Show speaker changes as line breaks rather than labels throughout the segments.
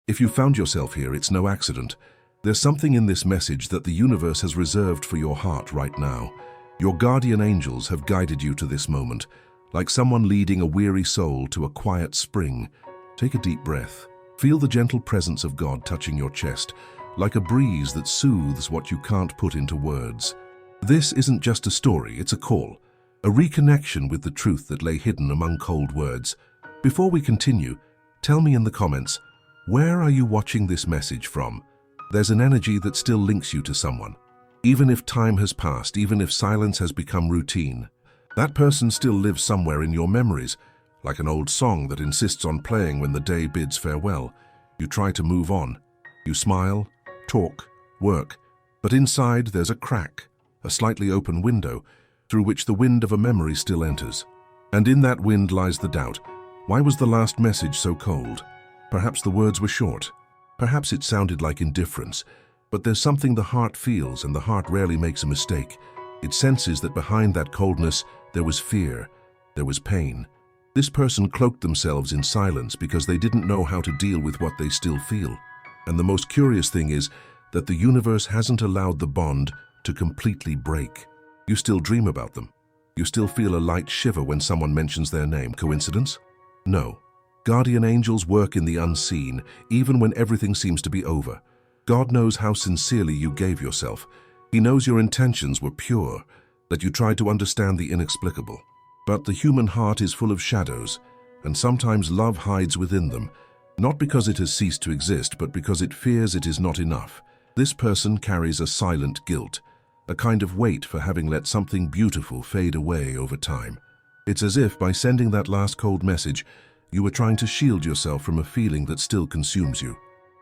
If you found yourself here, it's no accident. There's something in this message that the universe has reserved for your heart right now. Your guardian angels have guided you to this moment, like someone leading a weary soul to a quiet spring. Take a deep breath. Feel the gentle presence of God touching your chest, like a breeze that soothes what you can't put into words. This isn't just a story, it's a call, a reconnection with the truth that lay hidden among cold words. Before we continue, tell me in the comments, where are you watching this message from? There's an energy that still links you to someone. Even if time has passed, even if silence has become routine, that person still lives somewhere in your memories, like an old song that insists on playing when the day bids farewell. You try to move on. You smile, talk, work, but inside there's a crack, a slightly open window, through which the wind of a memory still enters. And in that wind lies the doubt. Why was the last message so cold? Perhaps the words were short. Perhaps it sounded like indifference. But there's something the heart feels, and the heart rarely makes a mistake. It senses that behind that coldness there was fear, there was pain. This person cloaked themselves in silence because they didn't know how to deal with what they still feel. And the most curious thing is that the universe hasn't allowed the bond to completely break. You still dream about them. You still feel a light shiver when someone mentions their name. Coincidence? No. Guardian angels work in the unseen, even when everything seems to be over. God knows how sincerely you gave yourself. He knows your intentions were pure, that you tried to understand the inexplicable. But the human heart is full of shadows, and sometimes love hides within them, not because it has ceased to exist, but because it fears it is not enough. This person carries a silent guilt, a kind of weight for having let something beautiful fade away over time. It's as if by sending that last cold message, you were trying to shield yourself from a feeling that still consumes you.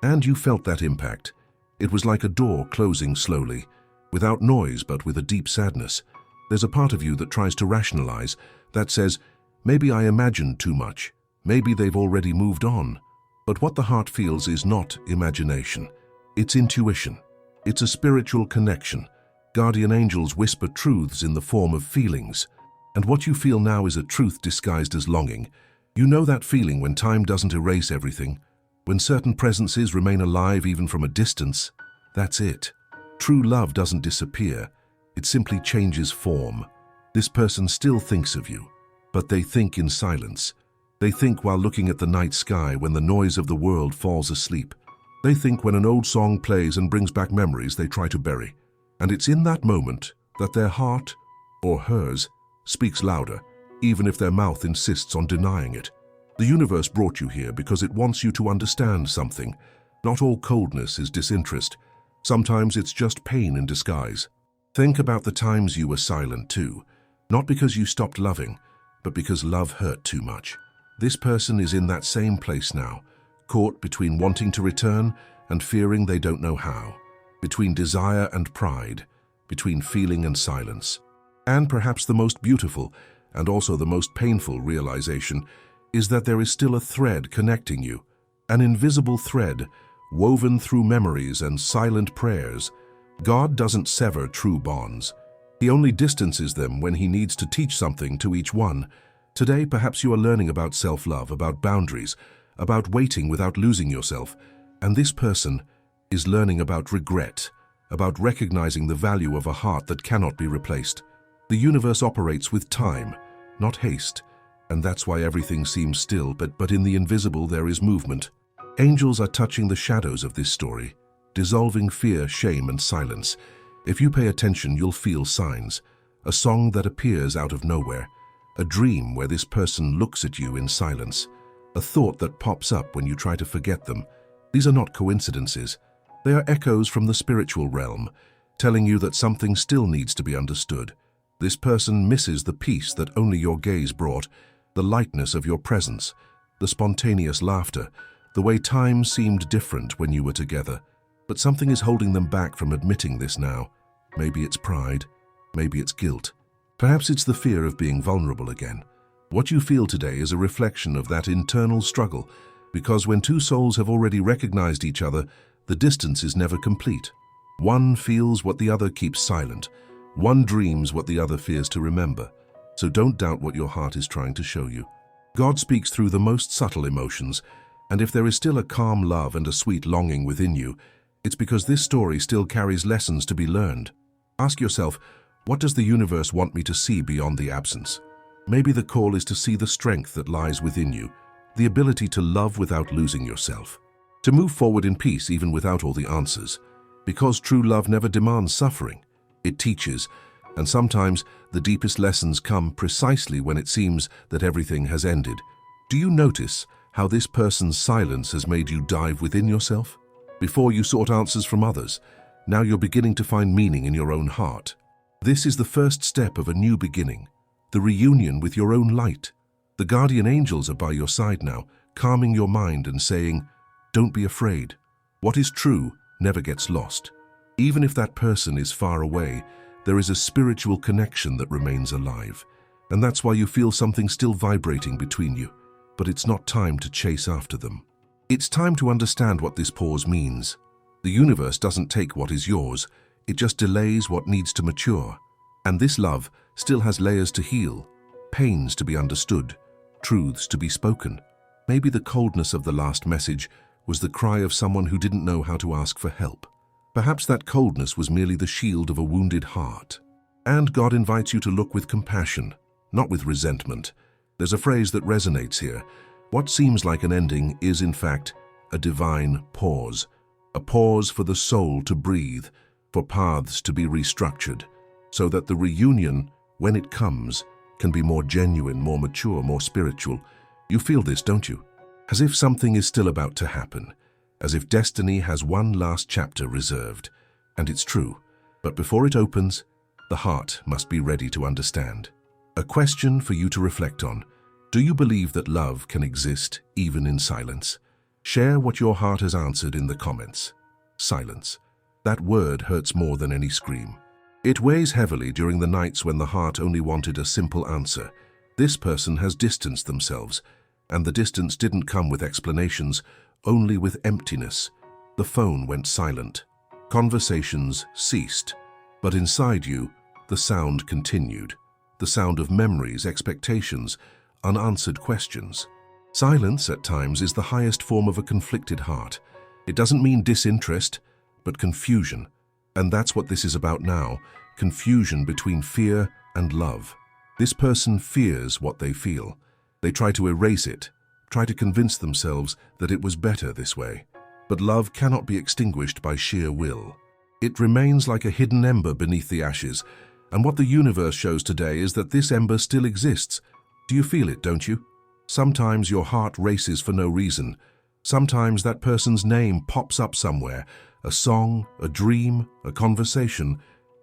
And you felt that impact. It was like a door closing slowly, without noise but with a deep sadness. There's a part of you that tries to rationalize, that says, maybe I imagined too much, maybe they've already moved on. But what the heart feels is not imagination. It's intuition. It's a spiritual connection. Guardian angels whisper truths in the form of feelings. And what you feel now is a truth disguised as longing. You know that feeling when time doesn't erase everything, when certain presences remain alive even from a distance. That's it. True love doesn't disappear. It simply changes form. This person still thinks of you, but they think in silence. They think while looking at the night sky when the noise of the world falls asleep. They think when an old song plays and brings back memories they try to bury. And it's in that moment that their heart, or hers, speaks louder, even if their mouth insists on denying it. The universe brought you here because it wants you to understand something. Not all coldness is disinterest. Sometimes it's just pain in disguise. Think about the times you were silent too, not because you stopped loving, but because love hurt too much. This person is in that same place now, caught between wanting to return and fearing they don't know how, between desire and pride, between feeling and silence. And perhaps the most beautiful, and also the most painful realization, is that there is still a thread connecting you, an invisible thread woven through memories and silent prayers. God doesn't sever true bonds. He only distances them when he needs to teach something to each one. Today, perhaps you are learning about self-love, about boundaries, about waiting without losing yourself. And this person is learning about regret, about recognizing the value of a heart that cannot be replaced. The universe operates with time, not haste. And that's why everything seems still, but in the invisible there is movement. Angels are touching the shadows of this story, dissolving fear, shame, and silence. If you pay attention, you'll feel signs. A song that appears out of nowhere. A dream where this person looks at you in silence. A thought that pops up when you try to forget them. These are not coincidences. They are echoes from the spiritual realm, telling you that something still needs to be understood. This person misses the peace that only your gaze brought, the lightness of your presence, the spontaneous laughter, the way time seemed different when you were together. But something is holding them back from admitting this now. Maybe it's pride, maybe it's guilt. Perhaps it's the fear of being vulnerable again. What you feel today is a reflection of that internal struggle, because when two souls have already recognized each other, the distance is never complete. One feels what the other keeps silent. One dreams what the other fears to remember. So don't doubt what your heart is trying to show you. God speaks through the most subtle emotions, And if there is still a calm love and a sweet longing within you, it's because this story still carries lessons to be learned. Ask yourself, what does the universe want me to see beyond the absence? Maybe the call is to see the strength that lies within you, the ability to love without losing yourself, to move forward in peace even without all the answers. Because true love never demands suffering. It teaches, and sometimes the deepest lessons come precisely when it seems that everything has ended. Do you notice how this person's silence has made you dive within yourself? Before you sought answers from others, now you're beginning to find meaning in your own heart. This is the first step of a new beginning, the reunion with your own light. The guardian angels are by your side now, calming your mind and saying, "Don't be afraid. What is true never gets lost." Even if that person is far away, there is a spiritual connection that remains alive. And that's why you feel something still vibrating between you. But it's not time to chase after them. It's time to understand what this pause means. The universe doesn't take what is yours, it just delays what needs to mature. And this love still has layers to heal, pains to be understood, truths to be spoken. Maybe the coldness of the last message was the cry of someone who didn't know how to ask for help. Perhaps that coldness was merely the shield of a wounded heart. And God invites you to look with compassion, not with resentment. There's a phrase that resonates here. What seems like an ending is, in fact, a divine pause. A pause for the soul to breathe, for paths to be restructured, so that the reunion, when it comes, can be more genuine, more mature, more spiritual. You feel this, don't you? As if something is still about to happen, as if destiny has one last chapter reserved. And it's true, but before it opens, the heart must be ready to understand. A question for you to reflect on. Do you believe that love can exist even in silence? Share what your heart has answered in the comments. Silence. That word hurts more than any scream. It weighs heavily during the nights when the heart only wanted a simple answer. This person has distanced themselves, and the distance didn't come with explanations, only with emptiness. The phone went silent. Conversations ceased. But inside you, the sound continued. The sound of memories, expectations, unanswered questions. Silence, at times, is the highest form of a conflicted heart. It doesn't mean disinterest, but confusion. And that's what this is about now, confusion between fear and love. This person fears what they feel. They try to erase it, try to convince themselves that it was better this way. But love cannot be extinguished by sheer will. It remains like a hidden ember beneath the ashes, and what the universe shows today is that this ember still exists. Do you feel it, don't you? Sometimes your heart races for no reason. Sometimes that person's name pops up somewhere, a song, a dream, a conversation,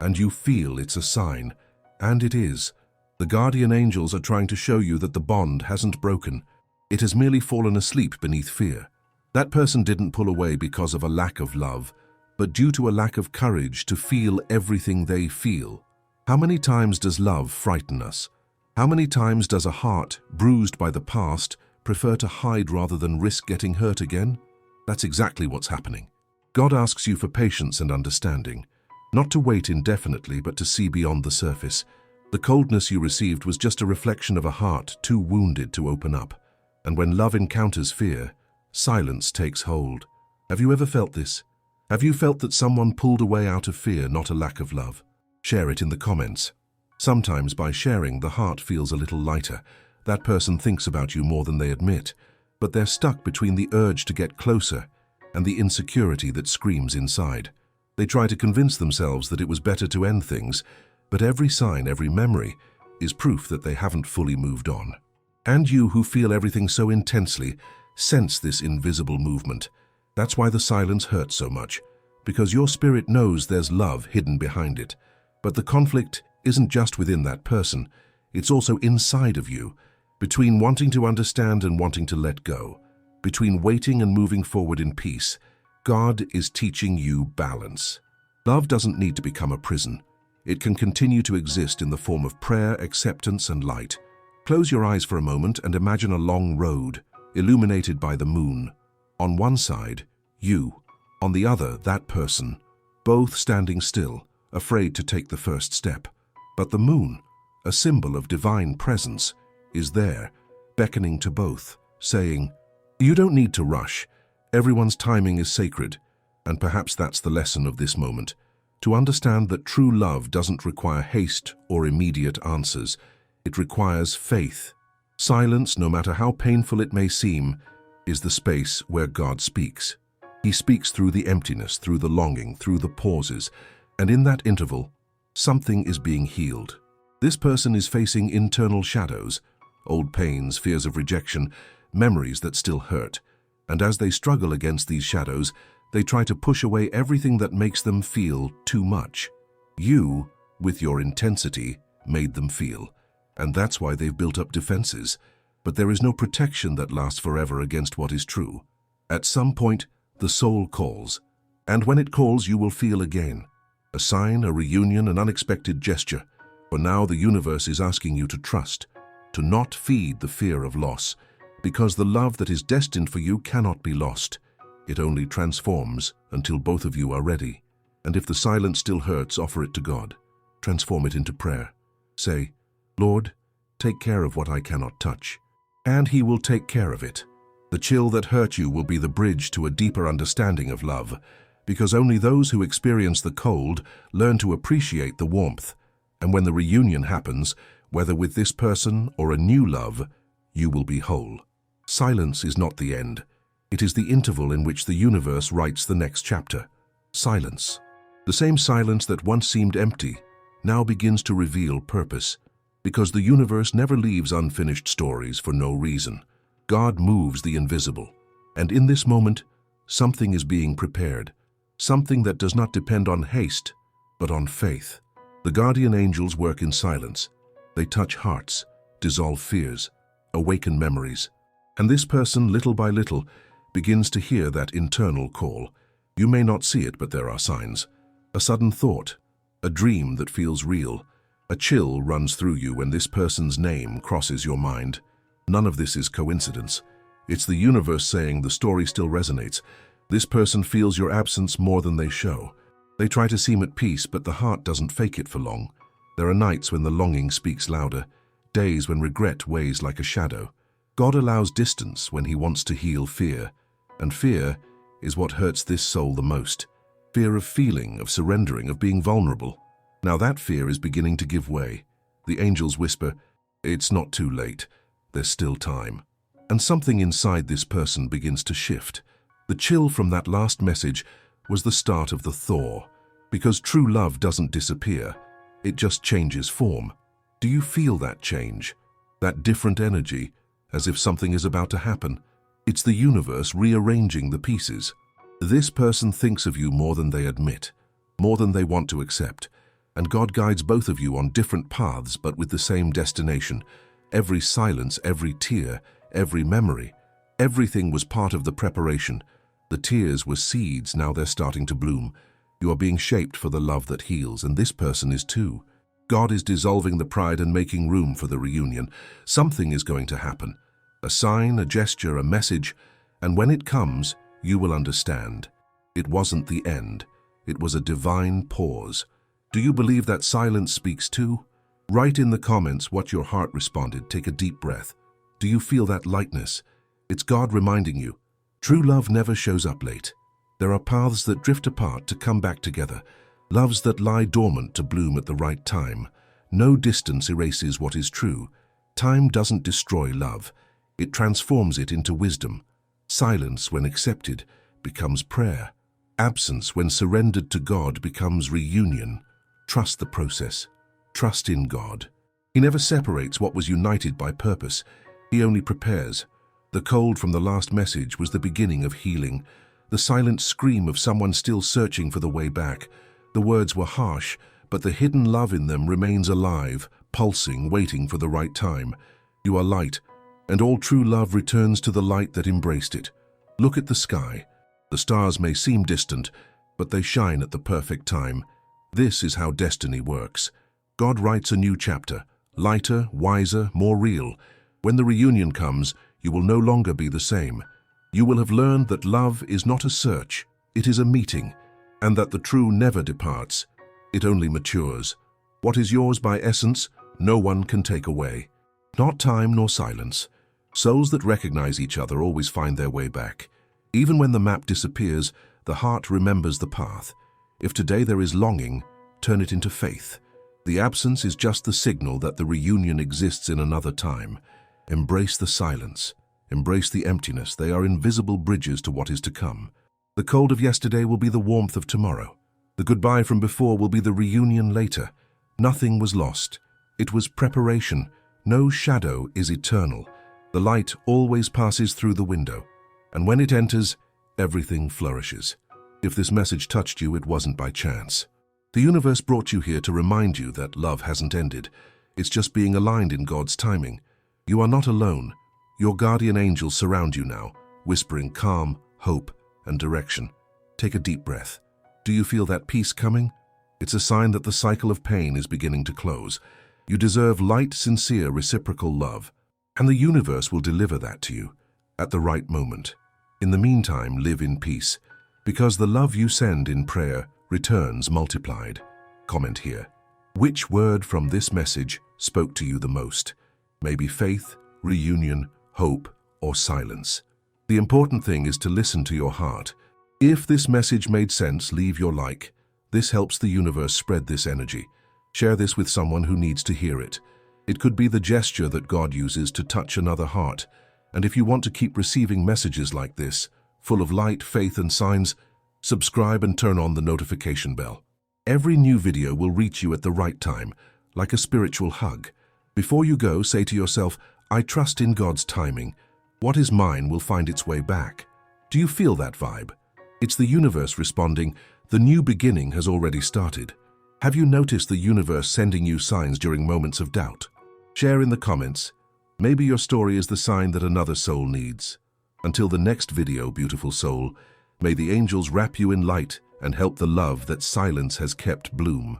and you feel it's a sign. And it is. The guardian angels are trying to show you that the bond hasn't broken. It has merely fallen asleep beneath fear. That person didn't pull away because of a lack of love, but due to a lack of courage to feel everything they feel. How many times does love frighten us? How many times does a heart, bruised by the past, prefer to hide rather than risk getting hurt again? That's exactly what's happening. God asks you for patience and understanding, not to wait indefinitely, but to see beyond the surface. The coldness you received was just a reflection of a heart too wounded to open up. And when love encounters fear, silence takes hold. Have you ever felt this? Have you felt that someone pulled away out of fear, not a lack of love? Share it in the comments. Sometimes by sharing, the heart feels a little lighter. That person thinks about you more than they admit, but they're stuck between the urge to get closer and the insecurity that screams inside. They try to convince themselves that it was better to end things, but every sign, every memory, is proof that they haven't fully moved on. And you who feel everything so intensely, sense this invisible movement. That's why the silence hurts so much, because your spirit knows there's love hidden behind it. But the conflict isn't just within that person, it's also inside of you, between wanting to understand and wanting to let go, between waiting and moving forward in peace. God is teaching you balance. Love doesn't need to become a prison. It can continue to exist in the form of prayer, acceptance, and light. Close your eyes for a moment and imagine a long road, illuminated by the moon. On one side, you. On the other, that person. Both standing still, afraid to take the first step. But the moon, a symbol of divine presence, is there, beckoning to both, saying, You don't need to rush. Everyone's timing is sacred, and perhaps that's the lesson of this moment. To understand that true love doesn't require haste or immediate answers. It requires faith. Silence, no matter how painful it may seem, is the space where God speaks. He speaks through the emptiness, through the longing, through the pauses, and in that interval, something is being healed. This person is facing internal shadows, old pains, fears of rejection, memories that still hurt, and as they struggle against these shadows, they try to push away everything that makes them feel too much. You, with your intensity, made them feel, and that's why they've built up defenses. But there is no protection that lasts forever against what is true. At some point, the soul calls, and when it calls, you will feel again. A sign, a reunion, an unexpected gesture. For now, the universe is asking you to trust, to not feed the fear of loss, because the love that is destined for you cannot be lost. It only transforms until both of you are ready. And if the silence still hurts, offer it to God. Transform it into prayer. Say, Lord, take care of what I cannot touch. And He will take care of it. The chill that hurt you will be the bridge to a deeper understanding of love, because only those who experience the cold learn to appreciate the warmth. And when the reunion happens, whether with this person or a new love, you will be whole. Silence is not the end. It is the interval in which the universe writes the next chapter. Silence. The same silence that once seemed empty now begins to reveal purpose, because the universe never leaves unfinished stories for no reason. God moves the invisible, and in this moment, something is being prepared, something that does not depend on haste, but on faith. The guardian angels work in silence. They touch hearts, dissolve fears, awaken memories. And this person, little by little, begins to hear that internal call. You may not see it, but there are signs. A sudden thought, a dream that feels real. A chill runs through you when this person's name crosses your mind. None of this is coincidence. It's the universe saying the story still resonates. This person feels your absence more than they show. They try to seem at peace, but the heart doesn't fake it for long. There are nights when the longing speaks louder, days when regret weighs like a shadow. God allows distance when He wants to heal fear, and fear is what hurts this soul the most. Fear of feeling, of surrendering, of being vulnerable. Now that fear is beginning to give way. The angels whisper, it's not too late, there's still time. And something inside this person begins to shift. The chill from that last message was the start of the thaw, because true love doesn't disappear, it just changes form. Do you feel that change? That different energy, as if something is about to happen? It's the universe rearranging the pieces. This person thinks of you more than they admit, more than they want to accept, and God guides both of you on different paths but with the same destination. Every silence, every tear, every memory, everything was part of the preparation. The tears were seeds, now they're starting to bloom. You are being shaped for the love that heals, and this person is too. God is dissolving the pride and making room for the reunion. Something is going to happen. A sign, a gesture, a message, and when it comes, you will understand. It wasn't the end. It was a divine pause. Do you believe that silence speaks too? Write in the comments what your heart responded. Take a deep breath. Do you feel that lightness? It's God reminding you. True love never shows up late. There are paths that drift apart to come back together, loves that lie dormant to bloom at the right time. No distance erases what is true. Time doesn't destroy love. It transforms it into wisdom. Silence, when accepted, becomes prayer. Absence, when surrendered to God, becomes reunion. Trust the process. Trust in God. He never separates what was united by purpose. He only prepares. The cold from the last message was the beginning of healing. The silent scream of someone still searching for the way back. The words were harsh, but the hidden love in them remains alive, pulsing, waiting for the right time. You are light, and all true love returns to the light that embraced it. Look at the sky. The stars may seem distant, but they shine at the perfect time. This is how destiny works. God writes a new chapter, lighter, wiser, more real. When the reunion comes, you will no longer be the same. You will have learned that love is not a search, it is a meeting, and that the true never departs, it only matures. What is yours by essence, no one can take away. Not time nor silence. Souls that recognize each other always find their way back. Even when the map disappears, the heart remembers the path. If today there is longing, turn it into faith. The absence is just the signal that the reunion exists in another time. Embrace the silence. Embrace the emptiness. They are invisible bridges to what is to come. The cold of yesterday will be the warmth of tomorrow. The goodbye from before will be the reunion later. Nothing was lost. It was preparation. No shadow is eternal. The light always passes through the window, and when it enters, everything flourishes. If this message touched you, it wasn't by chance. The universe brought you here to remind you that love hasn't ended. It's just being aligned in God's timing. You are not alone. Your guardian angels surround you now, whispering calm, hope, and direction. Take a deep breath. Do you feel that peace coming? It's a sign that the cycle of pain is beginning to close. You deserve light, sincere, reciprocal love, and the universe will deliver that to you at the right moment. In the meantime, live in peace, because the love you send in prayer returns multiplied. Comment here. Which word from this message spoke to you the most? Maybe faith, reunion, hope, or silence. The important thing is to listen to your heart. If this message made sense, leave your like. This helps the universe spread this energy. Share this with someone who needs to hear it. It could be the gesture that God uses to touch another heart. And if you want to keep receiving messages like this, full of light, faith, and signs, subscribe and turn on the notification bell. Every new video will reach you at the right time, like a spiritual hug. Before you go, say to yourself, I trust in God's timing. What is mine will find its way back. Do you feel that vibe? It's the universe responding, the new beginning has already started. Have you noticed the universe sending you signs during moments of doubt? Share in the comments. Maybe your story is the sign that another soul needs. Until the next video, beautiful soul, may the angels wrap you in light and help the love that silence has kept bloom.